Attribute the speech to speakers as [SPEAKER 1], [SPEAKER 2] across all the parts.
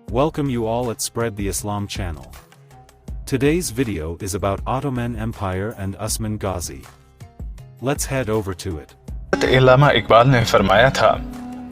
[SPEAKER 1] Welcome you all at Spread the Islam channel. Today's video is about Ottoman Empire and Usman Ghazi. Let's head over to it.
[SPEAKER 2] इल्लामा Iqbal ने फरमाया था,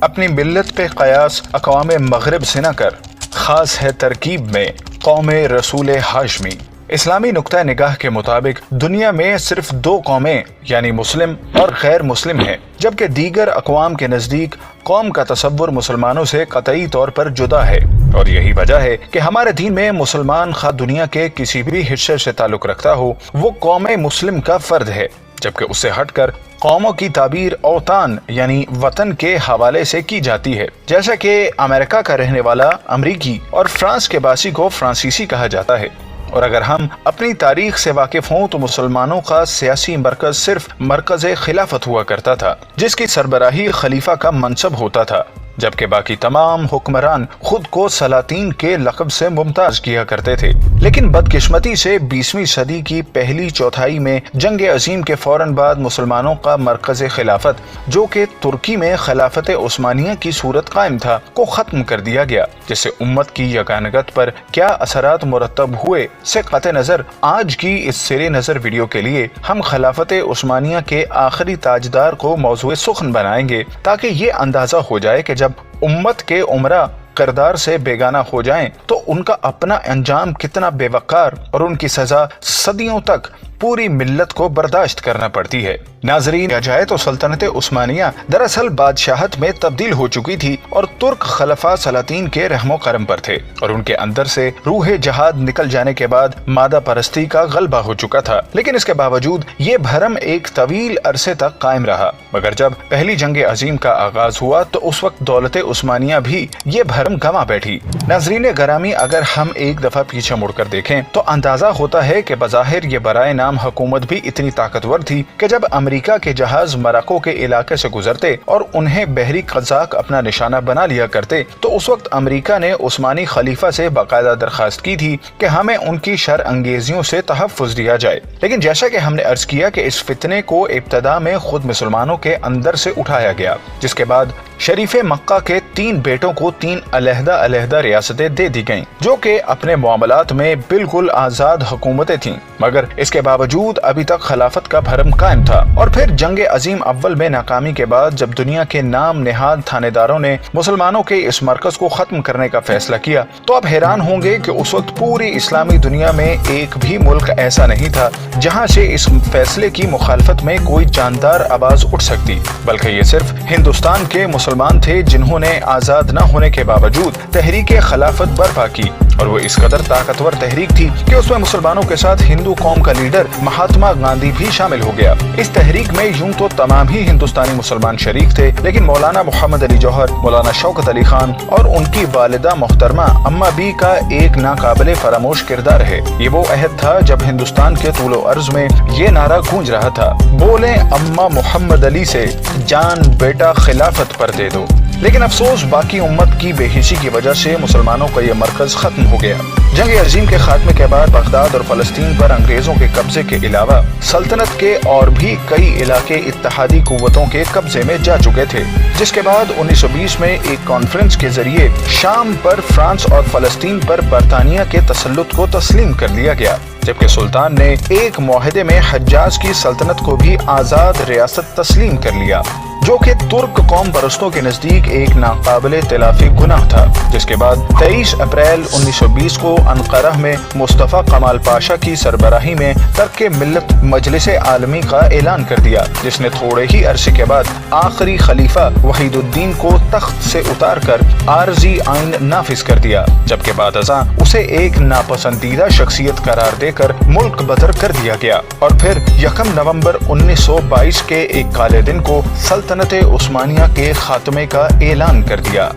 [SPEAKER 2] अपनी मिल्लत पे कयास अक़वाम मग़रिब से न कर, ख़ास है तरकीब में कौम रसूल हाशमी। इस्लामी नुक्ता निगाह के मुताबिक दुनिया में सिर्फ दो कौमें यानी मुस्लिम और गैर मुस्लिम हैं, जबकि दीगर अक़वाम के नज़दीक कौम का तसव्वुर मुसलमानों से कतई तौर पर जुदा है। और यही वजह है कि हमारे दीन में मुसलमान खा दुनिया के किसी भी हिस्से से ताल्लुक़ रखता हो, वो कौम मुस्लिम का फ़र्द है, जबकि उससे हटकर कौमों की ताबीर औतान यानी वतन के हवाले से की जाती है। जैसा कि अमेरिका का रहने वाला अमरीकी और फ्रांस के बासी को फ्रांसीसी कहा जाता है। और अगर हम अपनी तारीख से वाकिफ हों तो मुसलमानों का सियासी मरकज सिर्फ मरकज खिलाफत हुआ करता था, जिसकी सरबराही खलीफा का मनसब होता था, जबकि बाकी तमाम हुक्मरान खुद को सलातीन के लक़ब से मुमताज किया करते थे। लेकिन बदकिस्मती से 20वीं सदी की पहली चौथाई में जंग अजीम के फौरन बाद मुसलमानों का मरकज खिलाफत, जो कि तुर्की में खिलाफत उस्मानिया की सूरत कायम था, को ख़त्म कर दिया गया, जिससे उम्मत की यगानगत पर क्या असरात मुरतब हुए से क़त नज़र आज की इस सिरे नज़र वीडियो के लिए हम खिलाफत उस्मानिया के आखिरी ताजदार को मौज़ूए सुख़न बनाएंगे, ताकि ये अंदाज़ा हो जाए कि जब उम्मत के उमरा किरदार से बेगाना हो जाएं तो उनका अपना अंजाम कितना बेवकार और उनकी सजा सदियों तक पूरी मिल्लत को बर्दाश्त करना पड़ती है। नाजरीन, कहा जाए तो सल्तनत उस्मानिया दरअसल बादशाहत में तब्दील हो चुकी थी और तुर्क खलफा सलातीन के रहमो करम पर थे और उनके अंदर से रूह जहाद निकल जाने के बाद मादा परस्ती का गलबा हो चुका था। लेकिन इसके बावजूद ये भरम एक तवील अरसे तक कायम रहा, मगर जब पहली जंग अजीम का आगाज हुआ तो उस वक्त दौलत उस्मानिया भी ये भरम गंवा बैठी। नाजरीन गरामी, अगर हम एक दफा पीछे मुड़कर देखें तो अंदाजा होता है कि बज़ाहिर ये बराए नाम हुकूमत भी इतनी ताकतवर थी कि जब अमेरिका के जहाज मराको के इलाके से गुजरते और उन्हें बहरी कज़ाक अपना निशाना बना लिया करते तो उस वक्त अमेरिका ने उस्मानी खलीफा से बाकायदा दरखास्त की थी कि हमें उनकी शर अंगेजियों से तहफ़्फ़ुज़ दिया जाए। लेकिन जैसा कि हमने अर्ज किया कि इस फितने को इब्तदा में खुद मुसलमानों के अंदर से उठाया गया, जिसके बाद शरीफ मक्का के 3 बेटों को 3 अलहदा रियासतें दे दी गईं, जो कि अपने मामलात में बिल्कुल आज़ाद हुकूमतें थीं, मगर इसके बावजूद अभी तक खिलाफत का भरम कायम था। और फिर जंग अजीम अव्वल में नाकामी के बाद जब दुनिया के नाम नेहाद थानेदारों ने मुसलमानों के इस मरकज को खत्म करने का फैसला किया, तो आप हैरान होंगे कि उस वक्त पूरी इस्लामी दुनिया में एक भी मुल्क ऐसा नहीं था जहाँ से इस फैसले की मुखालफत में कोई जानदार आवाज उठ सकती, बल्कि ये सिर्फ हिंदुस्तान के मुसलमान थे जिन्होंने आजाद न होने के बावजूद तहरीक खिलाफत बर्पा की। और वो इस कदर ताकतवर तहरीक थी कि उसमें मुसलमानों के साथ हिंदू कौम का लीडर महात्मा गांधी भी शामिल हो गया। इस तहरीक में यूं तो तमाम ही हिंदुस्तानी मुसलमान शरीक थे, लेकिन मौलाना मोहम्मद अली जौहर, मौलाना शौकत अली खान और उनकी वालिदा मोहतरमा अम्मा बी का एक नाकाबिले फरामोश किरदार है। ये वो अहद था जब हिंदुस्तान के तूलो अर्ज में ये नारा गूंज रहा था, बोले अम्मा मोहम्मद अली से, जान बेटा खिलाफत पर दे दो। लेकिन अफसोस बाकी उम्मत की बेहिसी की वजह से मुसलमानों का ये मरकज खत्म हो गया। जंग अजीम के खात्मे के बाद बगदाद और फलस्तीन पर अंग्रेजों के कब्जे के अलावा सल्तनत के और भी कई इलाके इत्तेहादी कुव्वतों के कब्जे में जा चुके थे, जिसके बाद 1920 में एक कॉन्फ्रेंस के जरिए शाम पर फ्रांस और फलस्तीन पर बरतानिया के तसल्लुत को तस्लीम कर लिया गया, जबकि सुल्तान ने एक मुआहदे में हज्जाज की सल्तनत को भी आज़ाद रियासत तस्लीम कर लिया, जो कि तुर्क कौम परस्तों के नजदीक एक नाकाबिले तिलाफी गुनाह था। जिसके बाद 23 अप्रैल 1920 को अनकारा में मुस्तफ़ा कमाल पाशा की सरबराही में तर्क मिल्लत मजलिस आलमी का ऐलान कर दिया, जिसने थोड़े ही अरसे के बाद आखिरी खलीफा वहीदुद्दीन को तख्त से उतार कर आरजी आइन नाफिज कर दिया, जबकि बाद अज़ां उसे एक नापसंदीदा शख्सियत करार देकर मुल्क बदर कर दिया गया। और फिर 1 नवंबर 1922 के एक काले दिन को सल्तनत उस्मानिया के खात्मे का ऐलान कर दिया।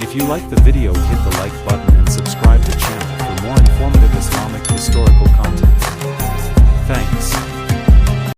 [SPEAKER 1] If you like the video, hit the like button and subscribe to the channel for more informative Islamic historical